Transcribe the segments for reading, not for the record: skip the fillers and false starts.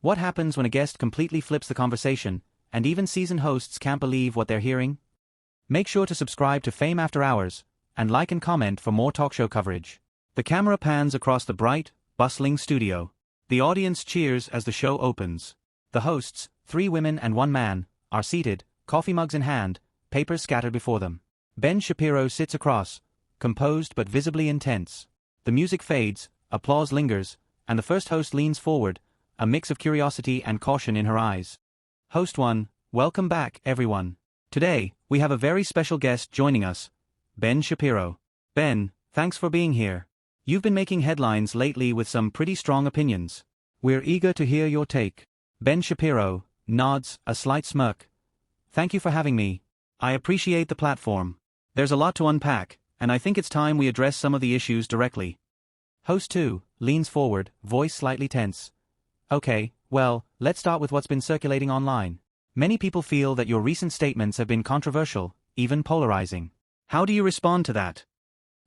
What happens when a guest completely flips the conversation, and even seasoned hosts can't believe what they're hearing? Make sure to subscribe to Fame After Hours, and like and comment for more talk show coverage. The camera pans across the bright, bustling studio. The audience cheers as the show opens. The hosts, 3 women and 1 man, are seated, coffee mugs in hand, papers scattered before them. Ben Shapiro sits across, composed but visibly intense. The music fades, applause lingers, and the first host leans forward, a mix of curiosity and caution in her eyes. Host 1, welcome back, everyone. Today, we have a very special guest joining us, Ben Shapiro. Ben, thanks for being here. You've been making headlines lately with some pretty strong opinions. We're eager to hear your take. Ben Shapiro nods, a slight smirk. Thank you for having me. I appreciate the platform. There's a lot to unpack, and I think it's time we address some of the issues directly. Host 2 leans forward, voice slightly tense. Okay, well, let's start with what's been circulating online. Many people feel that your recent statements have been controversial, even polarizing. How do you respond to that?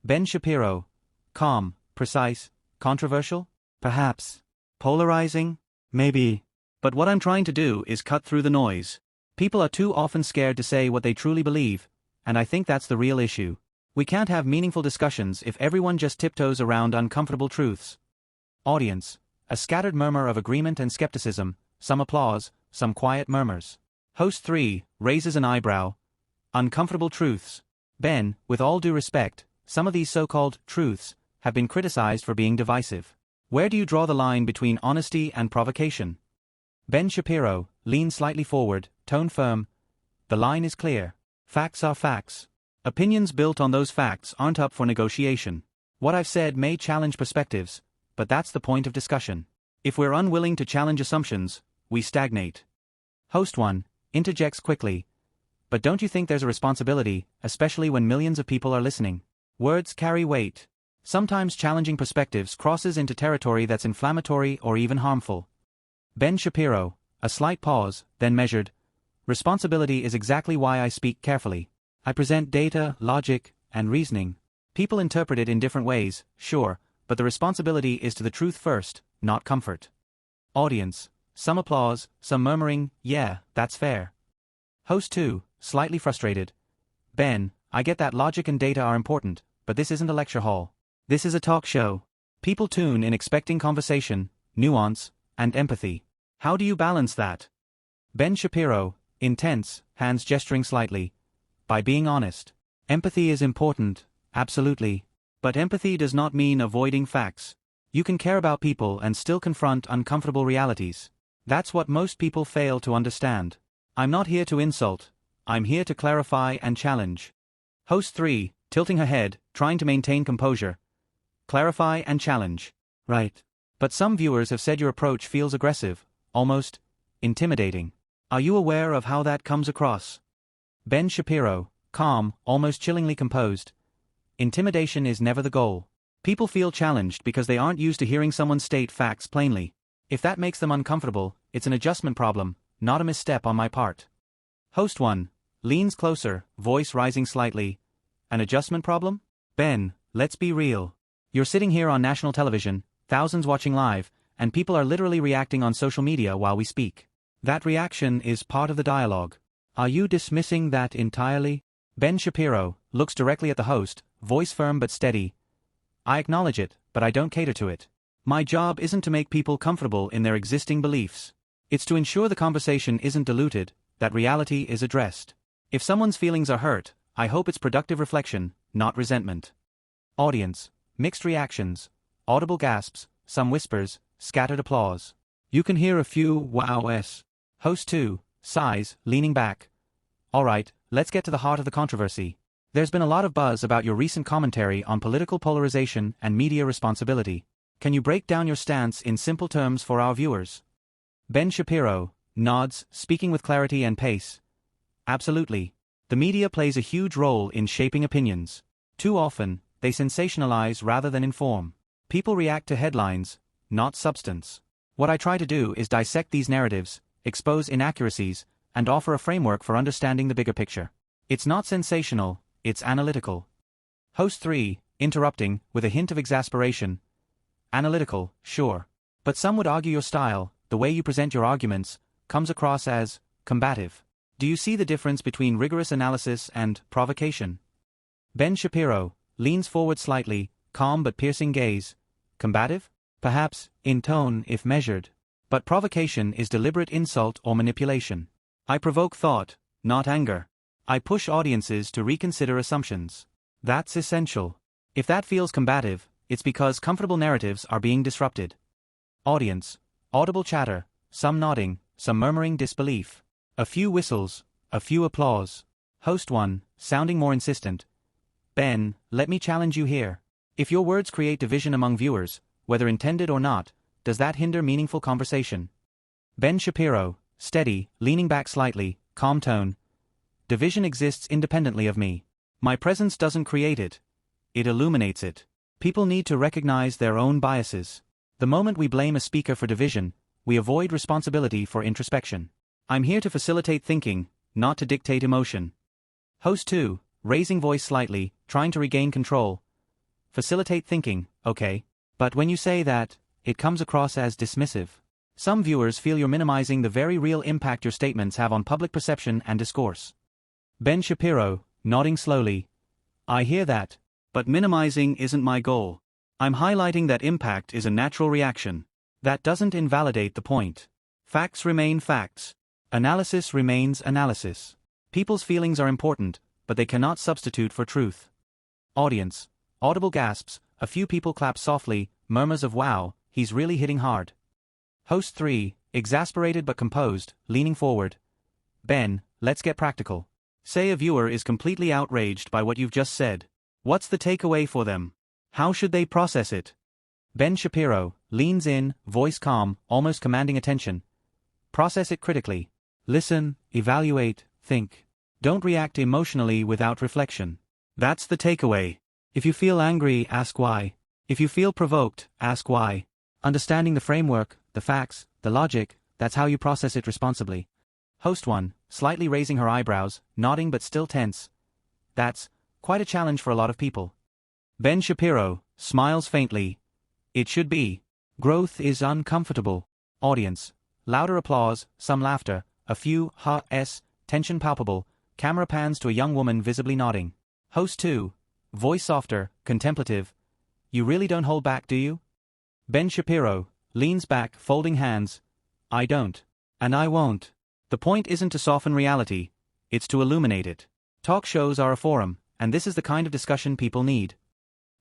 Ben Shapiro. Calm, precise, controversial? Perhaps. Polarizing? Maybe. But what I'm trying to do is cut through the noise. People are too often scared to say what they truly believe, and I think that's the real issue. We can't have meaningful discussions if everyone just tiptoes around uncomfortable truths. Audience. A scattered murmur of agreement and skepticism, some applause, some quiet murmurs. Host 3 raises an eyebrow. Uncomfortable truths. Ben, with all due respect, some of these so-called truths have been criticized for being divisive. Where do you draw the line between honesty and provocation? Ben Shapiro leans slightly forward, tone firm. The line is clear. Facts are facts. Opinions built on those facts aren't up for negotiation. What I've said may challenge perspectives, but that's the point of discussion. If we're unwilling to challenge assumptions, we stagnate. Host 1 interjects quickly. But don't you think there's a responsibility, especially when millions of people are listening? Words carry weight. Sometimes challenging perspectives crosses into territory that's inflammatory or even harmful. Ben Shapiro, a slight pause, then measured. Responsibility is exactly why I speak carefully. I present data, logic, and reasoning. People interpret it in different ways, sure, but the responsibility is to the truth first, not comfort. Audience. Some applause, some murmuring, yeah, that's fair. Host 2, slightly frustrated. Ben, I get that logic and data are important, but this isn't a lecture hall. This is a talk show. People tune in expecting conversation, nuance, and empathy. How do you balance that? Ben Shapiro, intense, hands gesturing slightly. By being honest. Empathy is important, absolutely. But empathy does not mean avoiding facts. You can care about people and still confront uncomfortable realities. That's what most people fail to understand. I'm not here to insult. I'm here to clarify and challenge. Host 3, tilting her head, trying to maintain composure. Clarify and challenge. Right. But some viewers have said your approach feels aggressive, almost intimidating. Are you aware of how that comes across? Ben Shapiro, calm, almost chillingly composed. Intimidation is never the goal. People feel challenged because they aren't used to hearing someone state facts plainly. If that makes them uncomfortable, it's an adjustment problem, not a misstep on my part. Host 1 leans closer, voice rising slightly. An adjustment problem? Ben, let's be real. You're sitting here on national television, thousands watching live, and people are literally reacting on social media while we speak. That reaction is part of the dialogue. Are you dismissing that entirely? Ben Shapiro looks directly at the host, voice firm but steady. I acknowledge it, but I don't cater to it. My job isn't to make people comfortable in their existing beliefs. It's to ensure the conversation isn't diluted, that reality is addressed. If someone's feelings are hurt, I hope it's productive reflection, not resentment. Audience. Mixed reactions. Audible gasps, some whispers, scattered applause. You can hear a few wows. Host 2 sighs, leaning back. Alright, let's get to the heart of the controversy. There's been a lot of buzz about your recent commentary on political polarization and media responsibility. Can you break down your stance in simple terms for our viewers? Ben Shapiro nods, speaking with clarity and pace. Absolutely. The media plays a huge role in shaping opinions. Too often, they sensationalize rather than inform. People react to headlines, not substance. What I try to do is dissect these narratives, expose inaccuracies, and offer a framework for understanding the bigger picture. It's not sensational, it's analytical. Host 3, interrupting, with a hint of exasperation. Analytical, sure. But some would argue your style, the way you present your arguments, comes across as combative. Do you see the difference between rigorous analysis and provocation? Ben Shapiro leans forward slightly, calm but piercing gaze. Combative? Perhaps, in tone if measured. But provocation is deliberate insult or manipulation. I provoke thought, not anger. I push audiences to reconsider assumptions. That's essential. If that feels combative, it's because comfortable narratives are being disrupted. Audience. Audible chatter, some nodding, some murmuring disbelief. A few whistles, a few applause. Host 1, sounding more insistent. Ben, let me challenge you here. If your words create division among viewers, whether intended or not, does that hinder meaningful conversation? Ben Shapiro, steady, leaning back slightly, calm tone. Division exists independently of me. My presence doesn't create it. It illuminates it. People need to recognize their own biases. The moment we blame a speaker for division, we avoid responsibility for introspection. I'm here to facilitate thinking, not to dictate emotion. Host 2, raising voice slightly, trying to regain control. Facilitate thinking, okay. But when you say that, it comes across as dismissive. Some viewers feel you're minimizing the very real impact your statements have on public perception and discourse. Ben Shapiro, nodding slowly. I hear that. But minimizing isn't my goal. I'm highlighting that impact is a natural reaction. That doesn't invalidate the point. Facts remain facts. Analysis remains analysis. People's feelings are important, but they cannot substitute for truth. Audience. Audible gasps, a few people clap softly, murmurs of wow, he's really hitting hard. Host 3, exasperated but composed, leaning forward. Ben, let's get practical. Say a viewer is completely outraged by what you've just said. What's the takeaway for them? How should they process it? Ben Shapiro leans in, voice calm, almost commanding attention. Process it critically. Listen, evaluate, think. Don't react emotionally without reflection. That's the takeaway. If you feel angry, ask why. If you feel provoked, ask why. Understanding the framework, the facts, the logic, that's how you process it responsibly. Host 1, slightly raising her eyebrows, nodding but still tense. That's quite a challenge for a lot of people. Ben Shapiro smiles faintly. It should be. Growth is uncomfortable. Audience. Louder applause, some laughter, a few ha-s, tension palpable, camera pans to a young woman visibly nodding. Host 2, voice softer, contemplative. You really don't hold back, do you? Ben Shapiro leans back, folding hands. I don't. And I won't. The point isn't to soften reality, it's to illuminate it. Talk shows are a forum, and this is the kind of discussion people need.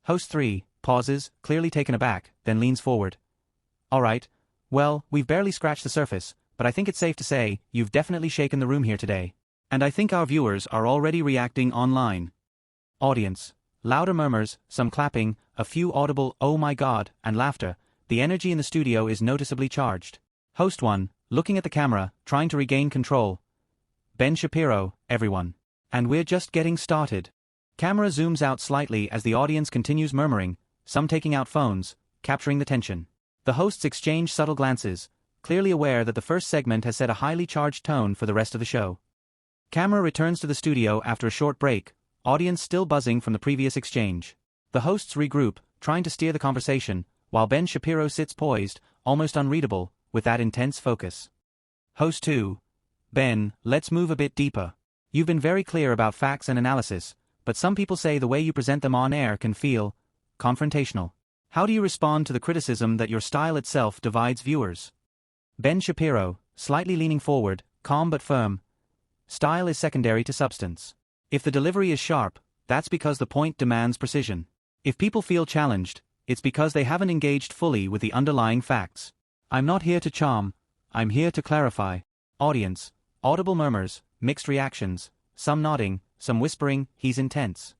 Host 3 pauses, clearly taken aback, then leans forward. All right, well, we've barely scratched the surface, but I think it's safe to say, you've definitely shaken the room here today. And I think our viewers are already reacting online. Audience. Louder murmurs, some clapping, a few audible oh my god, and laughter. The energy in the studio is noticeably charged. Host 1, looking at the camera, trying to regain control. Ben Shapiro, everyone. And we're just getting started. Camera zooms out slightly as the audience continues murmuring, some taking out phones, capturing the tension. The hosts exchange subtle glances, clearly aware that the first segment has set a highly charged tone for the rest of the show. Camera returns to the studio after a short break, audience still buzzing from the previous exchange. The hosts regroup, trying to steer the conversation, while Ben Shapiro sits poised, almost unreadable, with that intense focus. Host 2. Ben, let's move a bit deeper. You've been very clear about facts and analysis, but some people say the way you present them on air can feel confrontational. How do you respond to the criticism that your style itself divides viewers? Ben Shapiro, slightly leaning forward, calm but firm. Style is secondary to substance. If the delivery is sharp, that's because the point demands precision. If people feel challenged, it's because they haven't engaged fully with the underlying facts. I'm not here to charm, I'm here to clarify. Audience. Audible murmurs, mixed reactions, some nodding, some whispering, he's intense.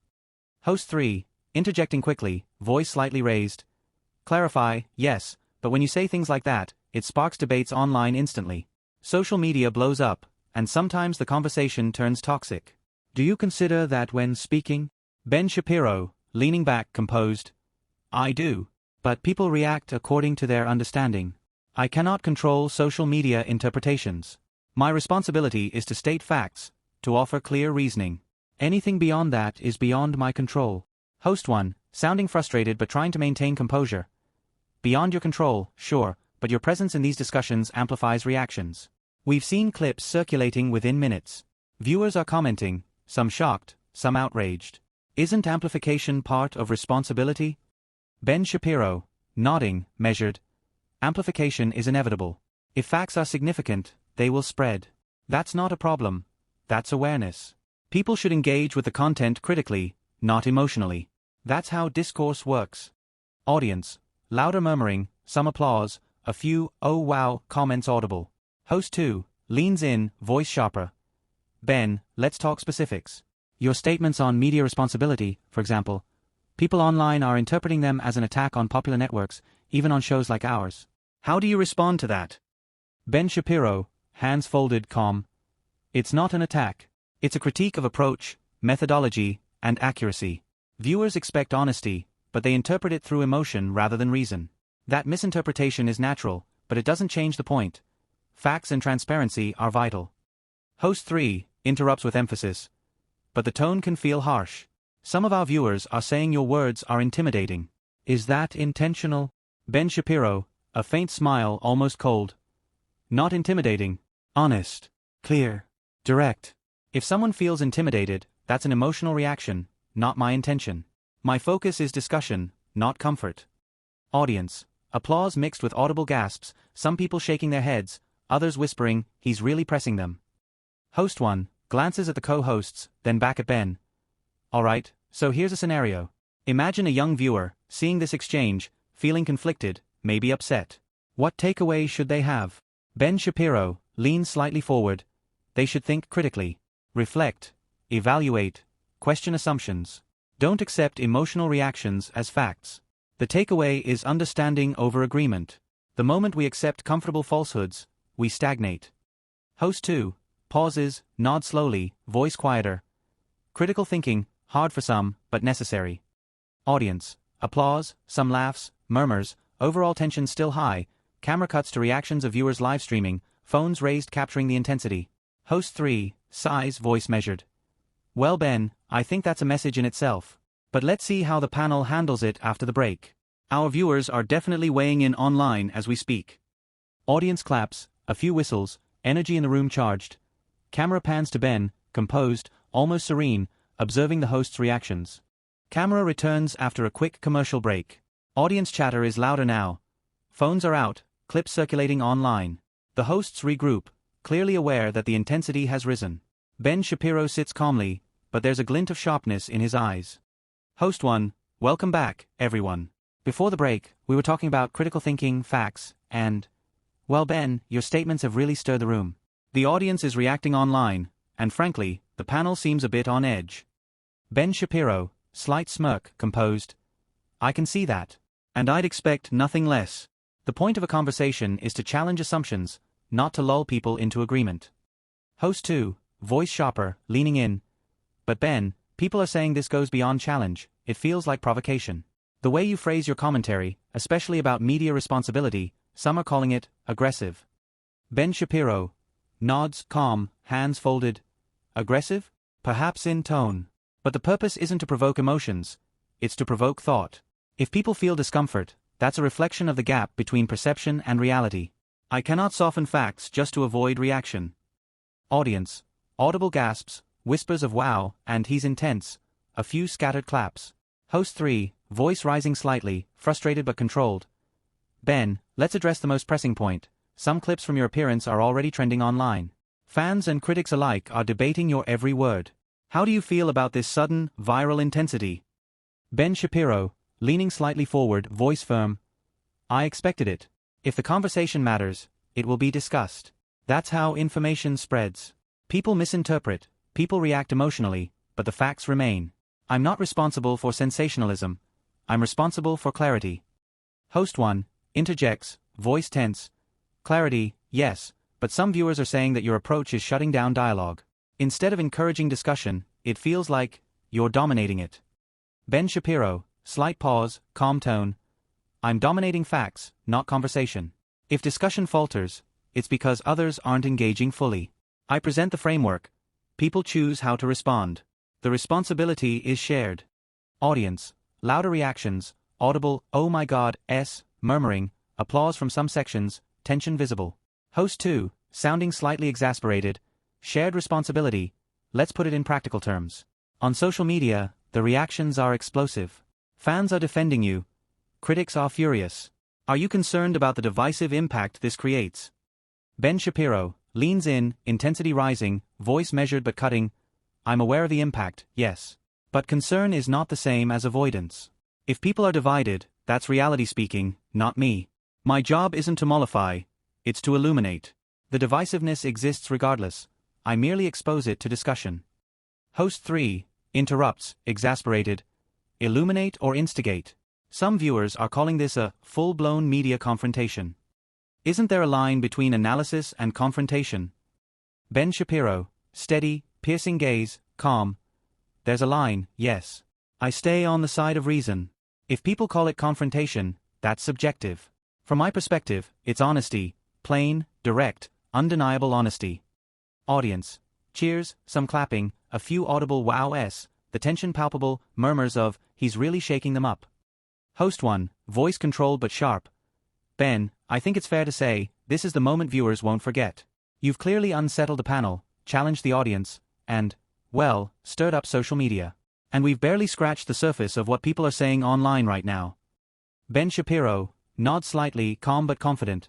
Host 3, interjecting quickly, voice slightly raised. Clarify, yes, but when you say things like that, it sparks debates online instantly. Social media blows up, and sometimes the conversation turns toxic. Do you consider that when speaking? Ben Shapiro, leaning back, composed. I do. But people react according to their understanding. I cannot control social media interpretations. My responsibility is to state facts, to offer clear reasoning. Anything beyond that is beyond my control. Host 1, sounding frustrated but trying to maintain composure. Beyond your control, sure, but your presence in these discussions amplifies reactions. We've seen clips circulating within minutes. Viewers are commenting, some shocked, some outraged. Isn't amplification part of responsibility? Ben Shapiro, nodding, measured. Amplification is inevitable. If facts are significant, they will spread. That's not a problem. That's awareness. People should engage with the content critically, not emotionally. That's how discourse works. Audience, louder murmuring, some applause, a few "oh wow" comments audible. Host 2, leans in, voice sharper. Ben, let's talk specifics. Your statements on media responsibility, for example. People online are interpreting them as an attack on popular networks, even on shows like ours. How do you respond to that? Ben Shapiro, hands folded, calm. It's not an attack. It's a critique of approach, methodology, and accuracy. Viewers expect honesty, but they interpret it through emotion rather than reason. That misinterpretation is natural, but it doesn't change the point. Facts and transparency are vital. Host 3 interrupts with emphasis. But the tone can feel harsh. Some of our viewers are saying your words are intimidating. Is that intentional? Ben Shapiro, a faint smile, almost cold. Not intimidating. Honest. Clear. Direct. If someone feels intimidated, that's an emotional reaction, not my intention. My focus is discussion, not comfort. Audience. Applause mixed with audible gasps, some people shaking their heads, others whispering, he's really pressing them. Host 1 glances at the co-hosts, then back at Ben. Alright, so here's a scenario. Imagine a young viewer, seeing this exchange, feeling conflicted, maybe upset. What takeaway should they have? Ben Shapiro leans slightly forward. They should think critically. Reflect. Evaluate. Question assumptions. Don't accept emotional reactions as facts. The takeaway is understanding over agreement. The moment we accept comfortable falsehoods, we stagnate. Host 2 pauses, nods slowly, voice quieter. Critical thinking, hard for some, but necessary. Audience. Applause, some laughs, murmurs, overall tension still high. Camera cuts to reactions of viewers live streaming, phones raised capturing the intensity. Host 3 sighs, voice measured. Well Ben, I think that's a message in itself. But let's see how the panel handles it after the break. Our viewers are definitely weighing in online as we speak. Audience claps, a few whistles, energy in the room charged. Camera pans to Ben, composed, almost serene, observing the host's reactions. Camera returns after a quick commercial break. Audience chatter is louder now. Phones are out, clips circulating online. The hosts regroup, clearly aware that the intensity has risen. Ben Shapiro sits calmly, but there's a glint of sharpness in his eyes. Host 1, welcome back, everyone. Before the break, we were talking about critical thinking, facts, and... Well Ben, your statements have really stirred the room. The audience is reacting online, and frankly, the panel seems a bit on edge. Ben Shapiro, slight smirk, composed. I can see that. And I'd expect nothing less. The point of a conversation is to challenge assumptions, not to lull people into agreement. Host 2, voice sharper, leaning in. But Ben, people are saying this goes beyond challenge, it feels like provocation. The way you phrase your commentary, especially about media responsibility, some are calling it aggressive. Ben Shapiro nods, calm, hands folded. Aggressive? Perhaps in tone. But the purpose isn't to provoke emotions, it's to provoke thought. If people feel discomfort, that's a reflection of the gap between perception and reality. I cannot soften facts just to avoid reaction. Audience. Audible gasps, whispers of wow, and he's intense, a few scattered claps. Host 3, voice rising slightly, frustrated but controlled. Ben, let's address the most pressing point. Some clips from your appearance are already trending online. Fans and critics alike are debating your every word. How do you feel about this sudden, viral intensity? Ben Shapiro, leaning slightly forward, voice firm. I expected it. If the conversation matters, it will be discussed. That's how information spreads. People misinterpret, people react emotionally, but the facts remain. I'm not responsible for sensationalism. I'm responsible for clarity. Host 1 interjects, voice tense. Clarity, yes, but some viewers are saying that your approach is shutting down dialogue. Instead of encouraging discussion, it feels like you're dominating it. Ben Shapiro, slight pause, calm tone. I'm dominating facts, not conversation. If discussion falters, it's because others aren't engaging fully. I present the framework. People choose how to respond. The responsibility is shared. Audience. Louder reactions. Audible, oh my god, murmuring. applause from some sections, tension visible. Host 2, sounding slightly exasperated, shared responsibility, let's put it in practical terms. On social media, the reactions are explosive. Fans are defending you. Critics are furious. Are you concerned about the divisive impact this creates? Ben Shapiro leans in, intensity rising, voice measured but cutting. I'm aware of the impact, yes. But concern is not the same as avoidance. If people are divided, that's reality speaking, not me. My job isn't to mollify, it's to illuminate. The divisiveness exists regardless. I merely expose it to discussion. Host 3 interrupts, exasperated. Illuminate or instigate? Some viewers are calling this a full-blown media confrontation. Isn't there a line between analysis and confrontation? Ben Shapiro, steady, piercing gaze, calm. There's a line, yes. I stay on the side of reason. If people call it confrontation, that's subjective. From my perspective, it's honesty, plain, direct, undeniable honesty. Audience. Cheers, some clapping, a few audible wows, the tension palpable, murmurs of, he's really shaking them up. Host 1, voice controlled but sharp. Ben, I think it's fair to say, this is the moment viewers won't forget. You've clearly unsettled the panel, challenged the audience, and, well, stirred up social media. And we've barely scratched the surface of what people are saying online right now. Ben Shapiro nods slightly, calm but confident.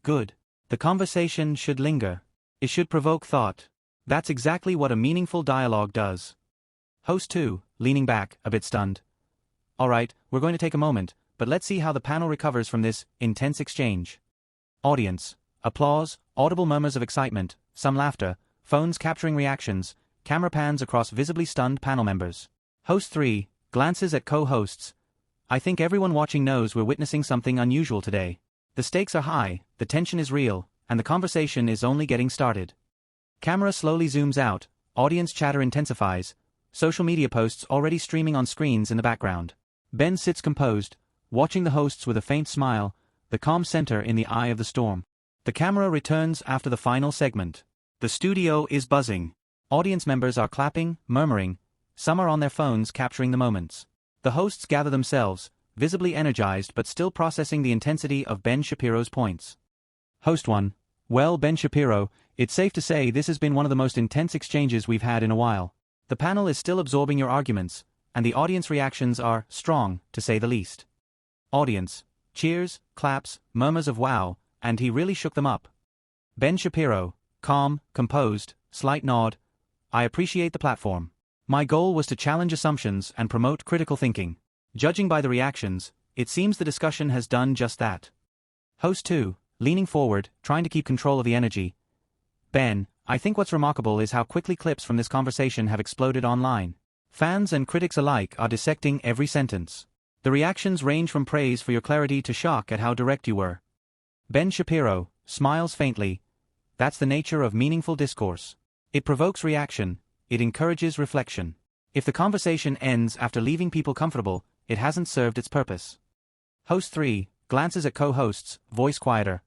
Good. The conversation should linger. It should provoke thought. That's exactly what a meaningful dialogue does. Host 2, leaning back, a bit stunned. Alright, we're going to take a moment, but let's see how the panel recovers from this intense exchange. Audience. Applause, audible murmurs of excitement, some laughter, phones capturing reactions, camera pans across visibly stunned panel members. Host 3 glances at co-hosts. I think everyone watching knows we're witnessing something unusual today. The stakes are high, the tension is real, and the conversation is only getting started. Camera slowly zooms out, audience chatter intensifies, social media posts already streaming on screens in the background. Ben sits composed, watching the hosts with a faint smile, the calm center in the eye of the storm. The camera returns after the final segment. The studio is buzzing. Audience members are clapping, murmuring. Some are on their phones capturing the moments. The hosts gather themselves, visibly energized but still processing the intensity of Ben Shapiro's points. Host 1. Well, Ben Shapiro, it's safe to say this has been one of the most intense exchanges we've had in a while. The panel is still absorbing your arguments, and the audience reactions are strong, to say the least. Audience. Cheers, claps, murmurs of wow, and he really shook them up. Ben Shapiro. Calm, composed, slight nod. I appreciate the platform. My goal was to challenge assumptions and promote critical thinking. Judging by the reactions, it seems the discussion has done just that. Host 2, leaning forward, trying to keep control of the energy. Ben, I think what's remarkable is how quickly clips from this conversation have exploded online. Fans and critics alike are dissecting every sentence. The reactions range from praise for your clarity to shock at how direct you were. Ben Shapiro smiles faintly. That's the nature of meaningful discourse. It provokes reaction, it encourages reflection. If the conversation ends after leaving people comfortable, it hasn't served its purpose. Host 3 glances at co-hosts, voice quieter.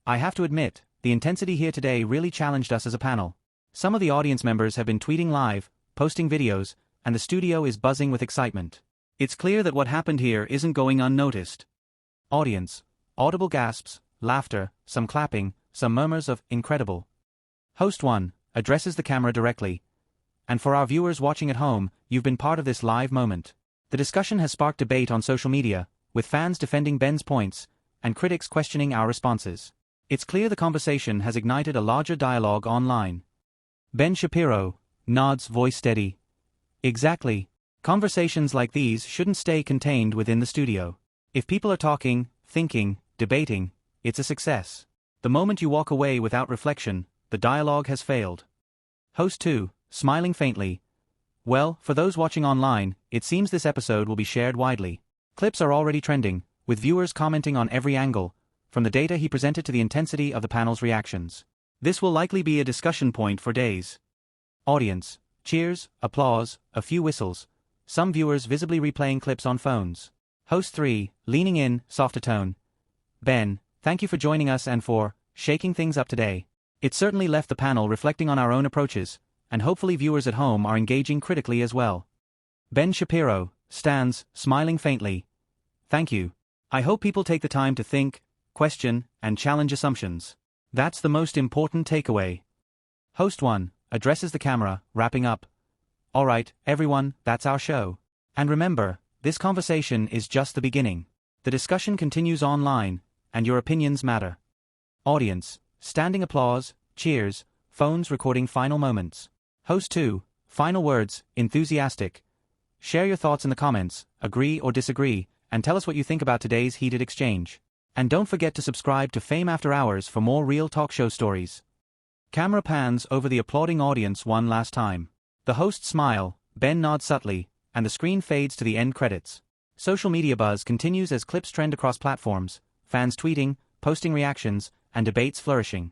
I have to admit, the intensity here today really challenged us as a panel. Some of the audience members have been tweeting live, posting videos, and the studio is buzzing with excitement. It's clear that what happened here isn't going unnoticed. Audience. Audible gasps, laughter, some clapping, some murmurs of incredible. Host 1 addresses the camera directly. And for our viewers watching at home, you've been part of this live moment. The discussion has sparked debate on social media, with fans defending Ben's points, and critics questioning our responses. It's clear the conversation has ignited a larger dialogue online. Ben Shapiro nods, voice steady. Exactly. Conversations like these shouldn't stay contained within the studio. If people are talking, thinking, debating, it's a success. The moment you walk away without reflection, the dialogue has failed. Host 2, smiling faintly. Well, for those watching online, it seems this episode will be shared widely. Clips are already trending, with viewers commenting on every angle, from the data he presented to the intensity of the panel's reactions. This will likely be a discussion point for days. Audience. Cheers, applause, a few whistles. Some viewers visibly replaying clips on phones. Host 3, leaning in, softer tone. Ben, thank you for joining us and for shaking things up today. It certainly left the panel reflecting on our own approaches, and hopefully viewers at home are engaging critically as well. Ben Shapiro stands, smiling faintly. Thank you. I hope people take the time to think, question, and challenge assumptions. That's the most important takeaway. Host 1 addresses the camera, wrapping up. Alright, everyone, that's our show. And remember, this conversation is just the beginning. The discussion continues online, and your opinions matter. Audience, standing applause, cheers, phones recording final moments. Host 2, final words, enthusiastic. Share your thoughts in the comments, agree or disagree, and tell us what you think about today's heated exchange. And don't forget to subscribe to Fame After Hours for more real talk show stories. Camera pans over the applauding audience one last time. The hosts smile, Ben nods subtly, and the screen fades to the end credits. Social media buzz continues as clips trend across platforms, fans tweeting, posting reactions, and debates flourishing.